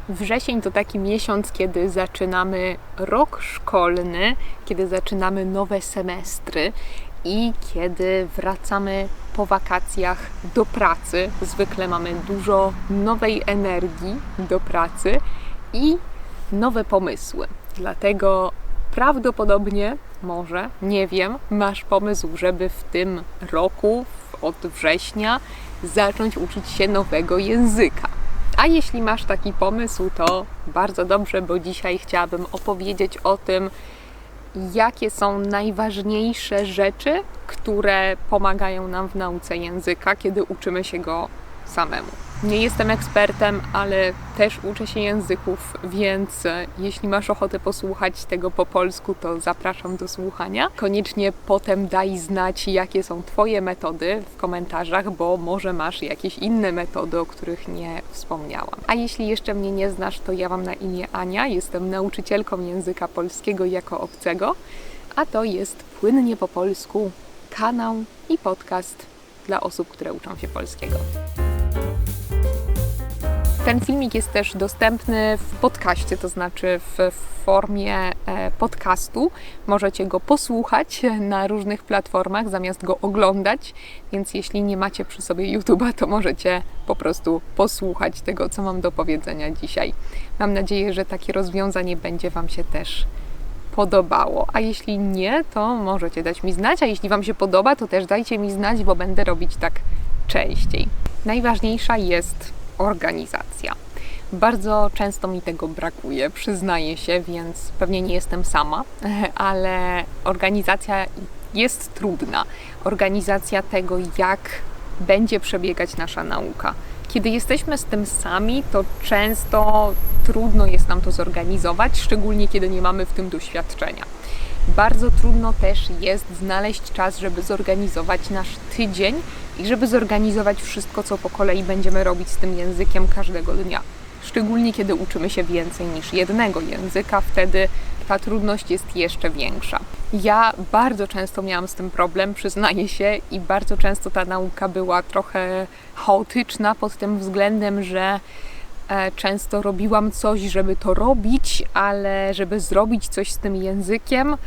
Wrzesień to taki miesiąc, kiedy zaczynamy rok szkolny, kiedy zaczynamy nowe semestry i kiedy wracamy po wakacjach do pracy. Zwykle mamy dużo nowej energii do pracy i nowe pomysły. Dlatego prawdopodobnie, może, nie wiem, masz pomysł, żeby w tym roku, od września, zacząć uczyć się nowego języka. A jeśli masz taki pomysł, to bardzo dobrze, bo dzisiaj chciałabym opowiedzieć o tym, jakie są najważniejsze rzeczy, które pomagają nam w nauce języka, kiedy uczymy się go samemu. Nie jestem ekspertem, ale też uczę się języków, więc jeśli masz ochotę posłuchać tego po polsku, to zapraszam do słuchania. Koniecznie potem daj znać, jakie są Twoje metody w komentarzach, bo może masz jakieś inne metody, o których nie wspomniałam. A jeśli jeszcze mnie nie znasz, to ja mam na imię Ania, jestem nauczycielką języka polskiego jako obcego, a to jest Płynnie po polsku, kanał i podcast dla osób, które uczą się polskiego. Ten filmik jest też dostępny w podcaście, to znaczy w formie podcastu. Możecie go posłuchać na różnych platformach zamiast go oglądać, więc jeśli nie macie przy sobie YouTube'a, to możecie po prostu posłuchać tego, co mam do powiedzenia dzisiaj. Mam nadzieję, że takie rozwiązanie będzie Wam się też podobało, a jeśli nie, to możecie dać mi znać, a jeśli Wam się podoba, to też dajcie mi znać, bo będę robić tak częściej. Najważniejsza jest organizacja. Bardzo często mi tego brakuje, przyznaję się, więc pewnie nie jestem sama, ale organizacja jest trudna. Organizacja tego, jak będzie przebiegać nasza nauka. Kiedy jesteśmy z tym sami, to często trudno jest nam to zorganizować, szczególnie kiedy nie mamy w tym doświadczenia. Bardzo trudno też jest znaleźć czas, żeby zorganizować nasz tydzień i żeby zorganizować wszystko, co po kolei będziemy robić z tym językiem każdego dnia. Szczególnie kiedy uczymy się więcej niż jednego języka, wtedy ta trudność jest jeszcze większa. Ja bardzo często miałam z tym problem, przyznaję się, i bardzo często ta nauka była trochę chaotyczna pod tym względem, że często robiłam coś, żeby to robić, ale żeby zrobić coś z tym językiem,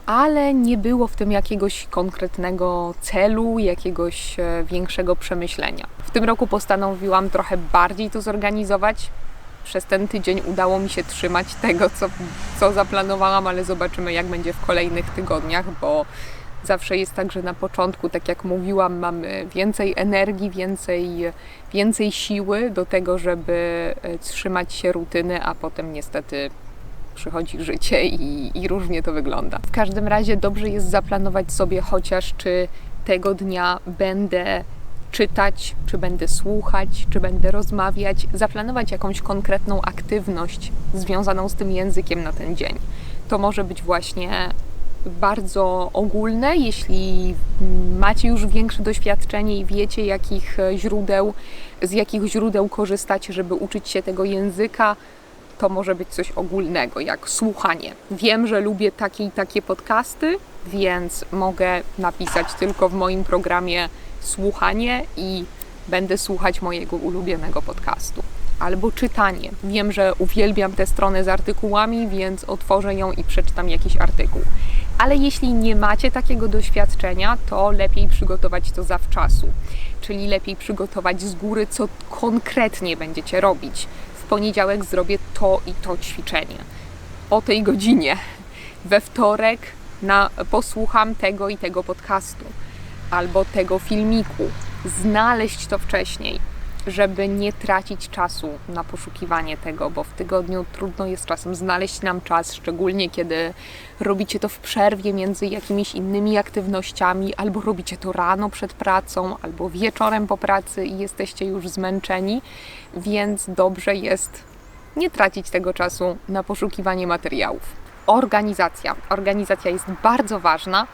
ale nie było w tym jakiegoś konkretnego celu, jakiegoś większego przemyślenia. W tym roku postanowiłam trochę bardziej to zorganizować. Przez ten tydzień udało mi się trzymać tego, co zaplanowałam, ale zobaczymy, jak będzie w kolejnych tygodniach, bo zawsze jest tak, że na początku, tak jak mówiłam, mamy więcej energii, więcej siły do tego, żeby trzymać się rutyny, a potem niestety przychodzi życie i różnie to wygląda. W każdym razie dobrze jest zaplanować sobie chociaż, czy tego dnia będę czytać, czy będę słuchać, czy będę rozmawiać, zaplanować jakąś konkretną aktywność związaną z tym językiem na ten dzień. To może być właśnie bardzo ogólne, jeśli macie już większe doświadczenie i wiecie, z jakich źródeł korzystacie, żeby uczyć się tego języka, to może być coś ogólnego, jak słuchanie. Wiem, że lubię takie i takie podcasty, więc mogę napisać tylko w moim programie słuchanie i będę słuchać mojego ulubionego podcastu. Albo czytanie. Wiem, że uwielbiam tę stronę z artykułami, więc otworzę ją i przeczytam jakiś artykuł. Ale jeśli nie macie takiego doświadczenia, to lepiej przygotować to zawczasu. Czyli lepiej przygotować z góry, co konkretnie będziecie robić. W poniedziałek zrobię to i to ćwiczenie. O tej godzinie. We wtorek posłucham tego i tego podcastu. Albo tego filmiku. Znaleźć to wcześniej, żeby nie tracić czasu na poszukiwanie tego, bo w tygodniu trudno jest czasem znaleźć nam czas, szczególnie kiedy robicie to w przerwie między jakimiś innymi aktywnościami, albo robicie to rano przed pracą, albo wieczorem po pracy i jesteście już zmęczeni, więc dobrze jest nie tracić tego czasu na poszukiwanie materiałów. Organizacja. Organizacja jest bardzo ważna.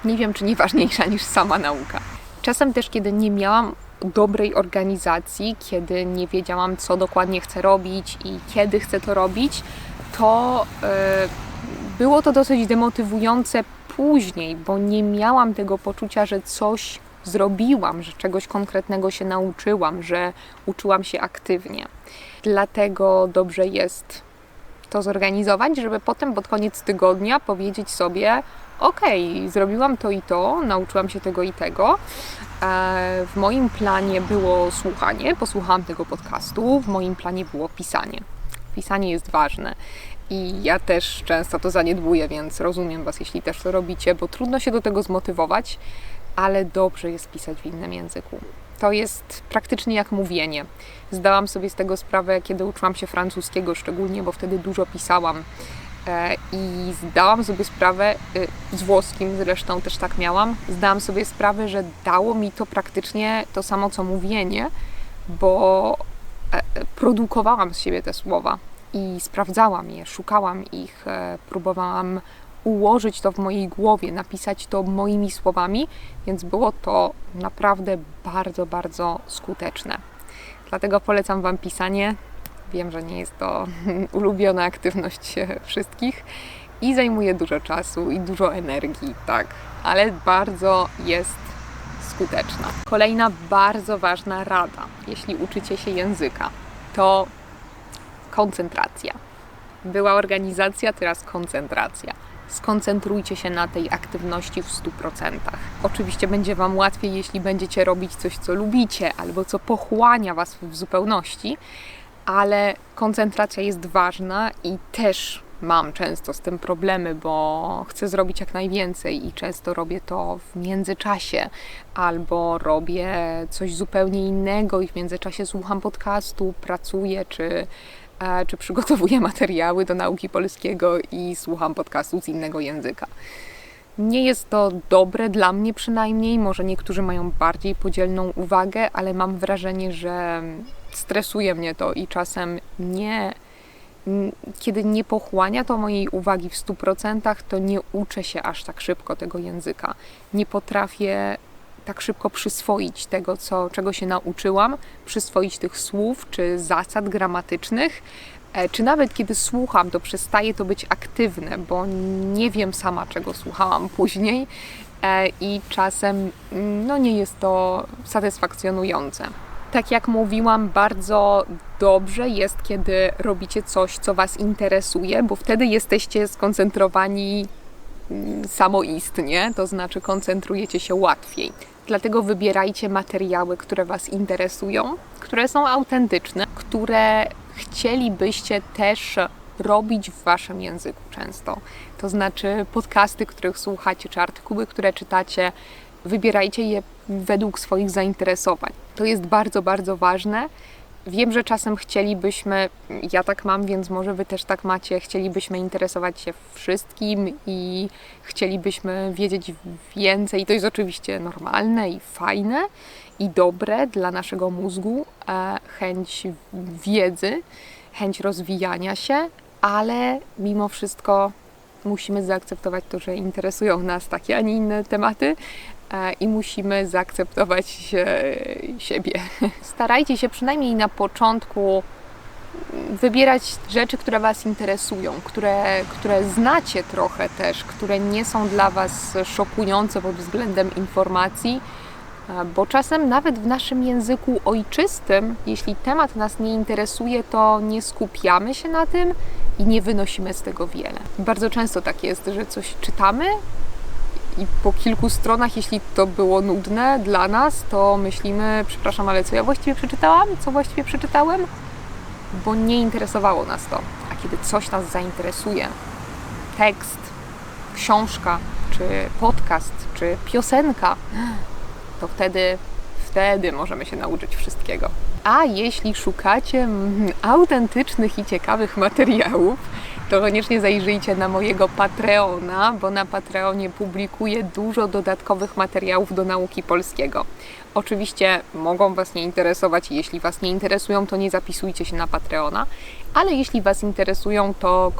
Nie wiem, czy nie ważniejsza niż sama nauka. Czasem też, kiedy nie miałam dobrej organizacji, kiedy nie wiedziałam, co dokładnie chcę robić i kiedy chcę to robić, to było to dosyć demotywujące później, bo nie miałam tego poczucia, że coś zrobiłam, że czegoś konkretnego się nauczyłam, że uczyłam się aktywnie. Dlatego dobrze jest to zorganizować, żeby potem pod koniec tygodnia powiedzieć sobie: okej, zrobiłam to i to, nauczyłam się tego i tego. W moim planie było słuchanie, posłuchałam tego podcastu, w moim planie było pisanie. Pisanie jest ważne i ja też często to zaniedbuję, więc rozumiem Was, jeśli też to robicie, bo trudno się do tego zmotywować, ale dobrze jest pisać w innym języku. To jest praktycznie jak mówienie. Zdałam sobie z tego sprawę, kiedy uczyłam się francuskiego szczególnie, bo wtedy dużo pisałam. I zdałam sobie sprawę, z włoskim zresztą też tak miałam, zdałam sobie sprawę, że dało mi to praktycznie to samo co mówienie, bo produkowałam z siebie te słowa i sprawdzałam je, szukałam ich, próbowałam ułożyć to w mojej głowie, napisać to moimi słowami, więc było to naprawdę bardzo, bardzo skuteczne. Dlatego polecam Wam pisanie. Wiem, że nie jest to ulubiona aktywność wszystkich i zajmuje dużo czasu i dużo energii, tak, ale bardzo jest skuteczna. Kolejna bardzo ważna rada, jeśli uczycie się języka, to koncentracja. Była organizacja, teraz koncentracja. Skoncentrujcie się na tej aktywności w 100%. Oczywiście będzie Wam łatwiej, jeśli będziecie robić coś, co lubicie, albo co pochłania Was w zupełności, ale koncentracja jest ważna i też mam często z tym problemy, bo chcę zrobić jak najwięcej i często robię to w międzyczasie albo robię coś zupełnie innego i w międzyczasie słucham podcastu, pracuję czy przygotowuję materiały do nauki polskiego i słucham podcastu z innego języka. Nie jest to dobre dla mnie przynajmniej, może niektórzy mają bardziej podzielną uwagę, ale mam wrażenie, że stresuje mnie to i czasem kiedy nie pochłania to mojej uwagi w 100%, to nie uczę się aż tak szybko tego języka. Nie potrafię tak szybko przyswoić tego, czego się nauczyłam, przyswoić tych słów czy zasad gramatycznych, czy nawet kiedy słucham, to przestaje to być aktywne, bo nie wiem sama, czego słuchałam później i czasem nie jest to satysfakcjonujące. Tak jak mówiłam, bardzo dobrze jest, kiedy robicie coś, co Was interesuje, bo wtedy jesteście skoncentrowani samoistnie, to znaczy koncentrujecie się łatwiej. Dlatego wybierajcie materiały, które Was interesują, które są autentyczne, które chcielibyście też robić w Waszym języku często. To znaczy podcasty, których słuchacie, czy artykuły, które czytacie, wybierajcie je według swoich zainteresowań. To jest bardzo, bardzo ważne. Wiem, że czasem chcielibyśmy, ja tak mam, więc może Wy też tak macie, chcielibyśmy interesować się wszystkim i chcielibyśmy wiedzieć więcej. I to jest oczywiście normalne i fajne i dobre dla naszego mózgu, chęć wiedzy, chęć rozwijania się, ale mimo wszystko musimy zaakceptować to, że interesują nas takie, a nie inne tematy i musimy zaakceptować siebie. Starajcie się przynajmniej na początku wybierać rzeczy, które Was interesują, które znacie trochę też, które nie są dla Was szokujące pod względem informacji, bo czasem nawet w naszym języku ojczystym, jeśli temat nas nie interesuje, to nie skupiamy się na tym i nie wynosimy z tego wiele. Bardzo często tak jest, że coś czytamy i po kilku stronach, jeśli to było nudne dla nas, to myślimy, przepraszam, ale co ja właściwie przeczytałam? Co właściwie przeczytałem? Bo nie interesowało nas to. A kiedy coś nas zainteresuje, tekst, książka, czy podcast, czy piosenka, to wtedy możemy się nauczyć wszystkiego. A jeśli szukacie autentycznych i ciekawych materiałów, to koniecznie zajrzyjcie na mojego Patreona, bo na Patreonie publikuję dużo dodatkowych materiałów do nauki polskiego. Oczywiście mogą Was nie interesować i jeśli Was nie interesują, to nie zapisujcie się na Patreona, ale jeśli Was interesują, to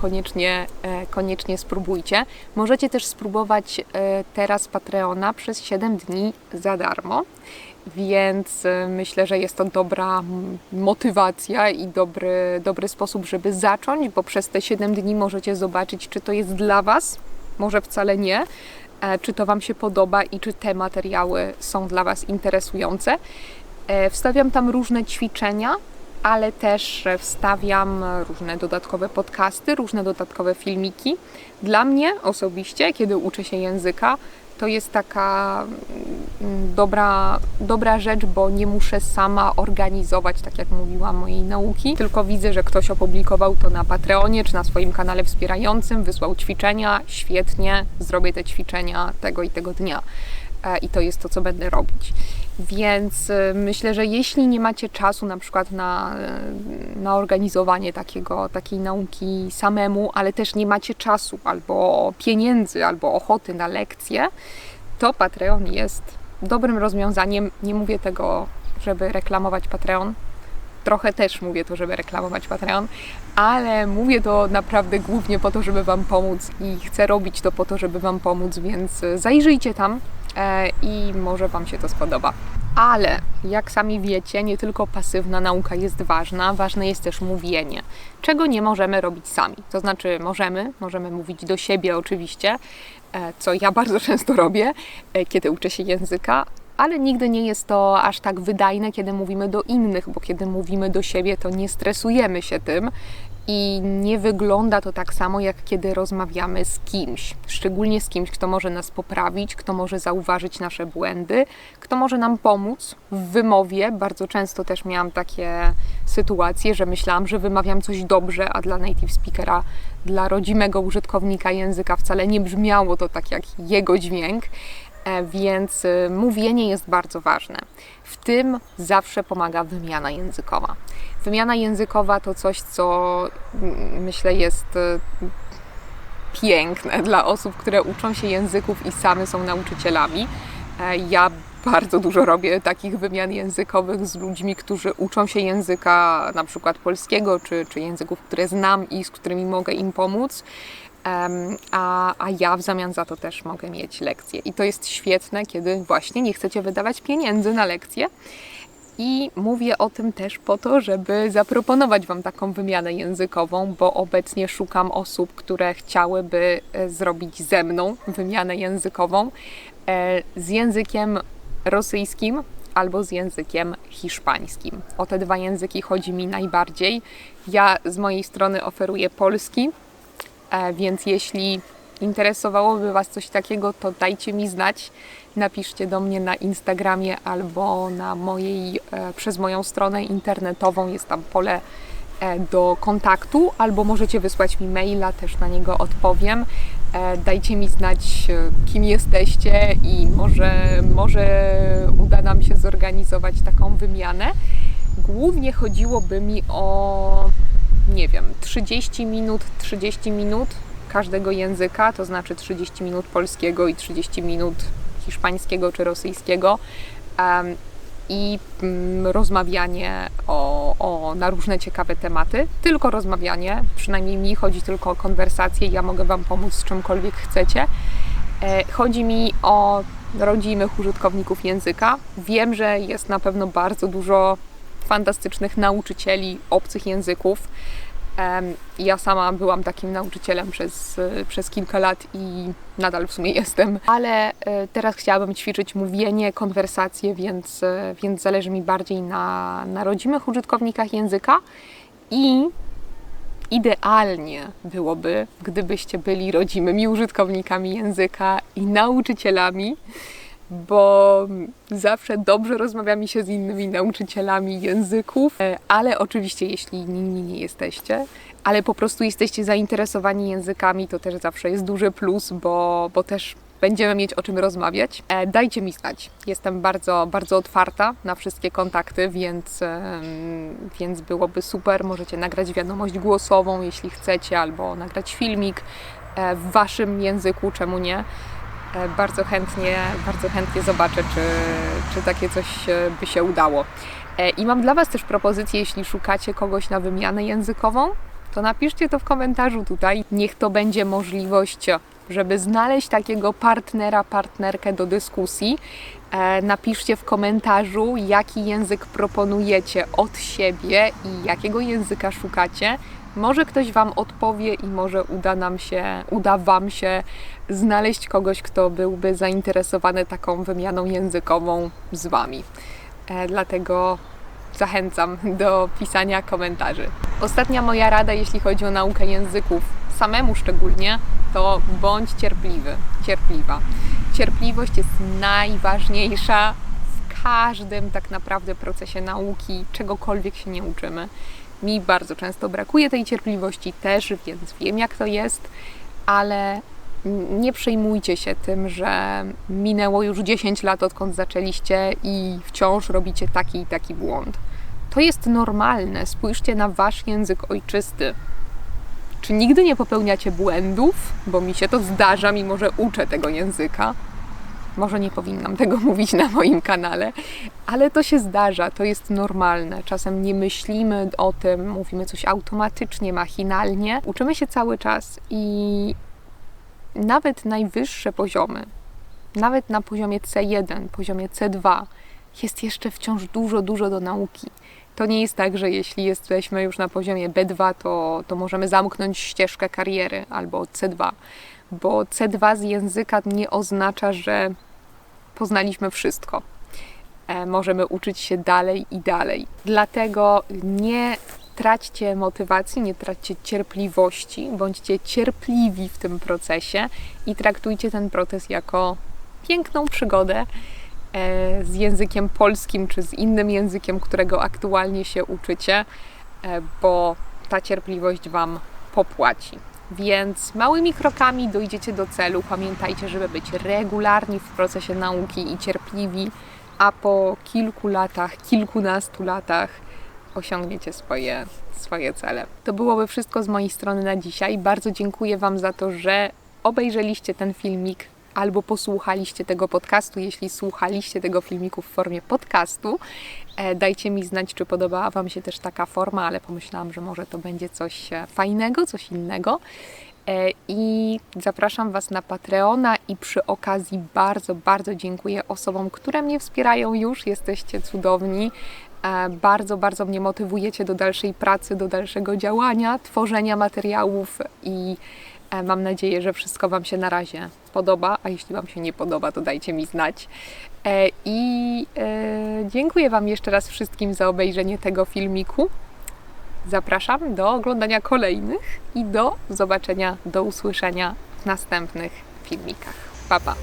koniecznie spróbujcie. Możecie też spróbować teraz Patreona przez 7 dni za darmo, więc myślę, że jest to dobra motywacja i dobry sposób, żeby zacząć, bo przez te 7 dni możecie zobaczyć, czy to jest dla Was, może wcale nie, czy to Wam się podoba i czy te materiały są dla Was interesujące. Wstawiam tam różne ćwiczenia, ale też wstawiam różne dodatkowe podcasty, różne dodatkowe filmiki. Dla mnie osobiście, kiedy uczę się języka, to jest taka dobra rzecz, bo nie muszę sama organizować, tak jak mówiłam, mojej nauki, tylko widzę, że ktoś opublikował to na Patreonie czy na swoim kanale wspierającym, wysłał ćwiczenia, świetnie, zrobię te ćwiczenia tego i tego dnia. I to jest to, co będę robić. Więc myślę, że jeśli nie macie czasu na przykład na organizowanie takiej nauki samemu, ale też nie macie czasu albo pieniędzy, albo ochoty na lekcje, to Patreon jest dobrym rozwiązaniem. Nie mówię tego, żeby reklamować Patreon. Trochę też mówię to, żeby reklamować Patreon, ale mówię to naprawdę głównie po to, żeby Wam pomóc i chcę robić to po to, żeby Wam pomóc, więc zajrzyjcie tam i może Wam się to spodoba. Ale jak sami wiecie, nie tylko pasywna nauka jest ważna, ważne jest też mówienie, czego nie możemy robić sami. To znaczy możemy mówić do siebie oczywiście, co ja bardzo często robię, kiedy uczę się języka, ale nigdy nie jest to aż tak wydajne, kiedy mówimy do innych, bo kiedy mówimy do siebie, to nie stresujemy się tym i nie wygląda to tak samo, jak kiedy rozmawiamy z kimś. Szczególnie z kimś, kto może nas poprawić, kto może zauważyć nasze błędy, kto może nam pomóc w wymowie. Bardzo często też miałam takie sytuacje, że myślałam, że wymawiam coś dobrze, a dla native speakera, dla rodzimego użytkownika języka wcale nie brzmiało to tak jak jego dźwięk. Więc mówienie jest bardzo ważne. W tym zawsze pomaga wymiana językowa. Wymiana językowa to coś, co myślę jest piękne dla osób, które uczą się języków i same są nauczycielami. Ja bardzo dużo robię takich wymian językowych z ludźmi, którzy uczą się języka na przykład polskiego, czy języków, które znam i z którymi mogę im pomóc. A ja w zamian za to też mogę mieć lekcje. I to jest świetne, kiedy właśnie nie chcecie wydawać pieniędzy na lekcje. I mówię o tym też po to, żeby zaproponować Wam taką wymianę językową, bo obecnie szukam osób, które chciałyby zrobić ze mną wymianę językową z językiem rosyjskim albo z językiem hiszpańskim. O te dwa języki chodzi mi najbardziej. Ja z mojej strony oferuję polski, więc jeśli interesowałoby Was coś takiego, to dajcie mi znać. Napiszcie do mnie na Instagramie albo przez moją stronę internetową. Jest tam pole do kontaktu, albo możecie wysłać mi maila, też na niego odpowiem. Dajcie mi znać, kim jesteście i może uda nam się zorganizować taką wymianę. Głównie chodziłoby mi o 30 minut każdego języka, to znaczy 30 minut polskiego i 30 minut hiszpańskiego czy rosyjskiego i rozmawianie na różne ciekawe tematy. Tylko rozmawianie, przynajmniej mi chodzi tylko o konwersację, ja mogę Wam pomóc z czymkolwiek chcecie. Chodzi mi o rodzimych użytkowników języka. Wiem, że jest na pewno bardzo dużo fantastycznych nauczycieli obcych języków. Ja sama byłam takim nauczycielem przez kilka lat i nadal w sumie jestem, ale teraz chciałabym ćwiczyć mówienie, konwersacje, więc zależy mi bardziej na rodzimych użytkownikach języka i idealnie byłoby, gdybyście byli rodzimymi użytkownikami języka i nauczycielami, bo zawsze dobrze rozmawia mi się z innymi nauczycielami języków, ale oczywiście jeśli nimi nie jesteście, ale po prostu jesteście zainteresowani językami, to też zawsze jest duży plus, bo też będziemy mieć o czym rozmawiać. Dajcie mi znać. Jestem bardzo, bardzo otwarta na wszystkie kontakty, więc byłoby super. Możecie nagrać wiadomość głosową, jeśli chcecie, albo nagrać filmik w Waszym języku, czemu nie? Bardzo chętnie zobaczę, czy takie coś by się udało. I mam dla Was też propozycję, jeśli szukacie kogoś na wymianę językową, to napiszcie to w komentarzu tutaj. Niech to będzie możliwość, żeby znaleźć takiego partnera, partnerkę do dyskusji. Napiszcie w komentarzu, jaki język proponujecie od siebie i jakiego języka szukacie. Może ktoś Wam odpowie i może uda Wam się znaleźć kogoś, kto byłby zainteresowany taką wymianą językową z Wami. Dlatego zachęcam do pisania komentarzy. Ostatnia moja rada, jeśli chodzi o naukę języków, samemu szczególnie, to bądź cierpliwy, cierpliwa. Cierpliwość jest najważniejsza w każdym tak naprawdę procesie nauki, czegokolwiek się nie uczymy. Mi bardzo często brakuje tej cierpliwości też, więc wiem, jak to jest, ale nie przejmujcie się tym, że minęło już 10 lat, odkąd zaczęliście i wciąż robicie taki i taki błąd. To jest normalne. Spójrzcie na wasz język ojczysty. Czy nigdy nie popełniacie błędów? Bo mi się to zdarza, mimo że uczę tego języka. Może nie powinnam tego mówić na moim kanale, ale to się zdarza, to jest normalne. Czasem nie myślimy o tym, mówimy coś automatycznie, machinalnie. Uczymy się cały czas i nawet najwyższe poziomy, nawet na poziomie C1, poziomie C2, jest jeszcze wciąż dużo do nauki. To nie jest tak, że jeśli jesteśmy już na poziomie B2, to możemy zamknąć ścieżkę kariery albo C2, bo C2 z języka nie oznacza, że poznaliśmy wszystko. Możemy uczyć się dalej i dalej. Dlatego nie traćcie motywacji, nie traćcie cierpliwości, bądźcie cierpliwi w tym procesie i traktujcie ten proces jako piękną przygodę z językiem polskim czy z innym językiem, którego aktualnie się uczycie, bo ta cierpliwość Wam popłaci. Więc małymi krokami dojdziecie do celu. Pamiętajcie, żeby być regularni w procesie nauki i cierpliwi, a po kilku latach, kilkunastu latach osiągniecie swoje cele. To byłoby wszystko z mojej strony na dzisiaj. Bardzo dziękuję Wam za to, że obejrzeliście ten filmik albo posłuchaliście tego podcastu. Jeśli słuchaliście tego filmiku w formie podcastu, dajcie mi znać, czy podobała Wam się też taka forma, ale pomyślałam, że może to będzie coś fajnego, coś innego. I zapraszam Was na Patreona i przy okazji bardzo dziękuję osobom, które mnie wspierają już. Jesteście cudowni. Bardzo mnie motywujecie do dalszej pracy, do dalszego działania, tworzenia materiałów i mam nadzieję, że wszystko Wam się na razie podoba, a jeśli Wam się nie podoba, to dajcie mi znać. Dziękuję Wam jeszcze raz wszystkim za obejrzenie tego filmiku. Zapraszam do oglądania kolejnych i do zobaczenia, do usłyszenia w następnych filmikach. Pa, pa!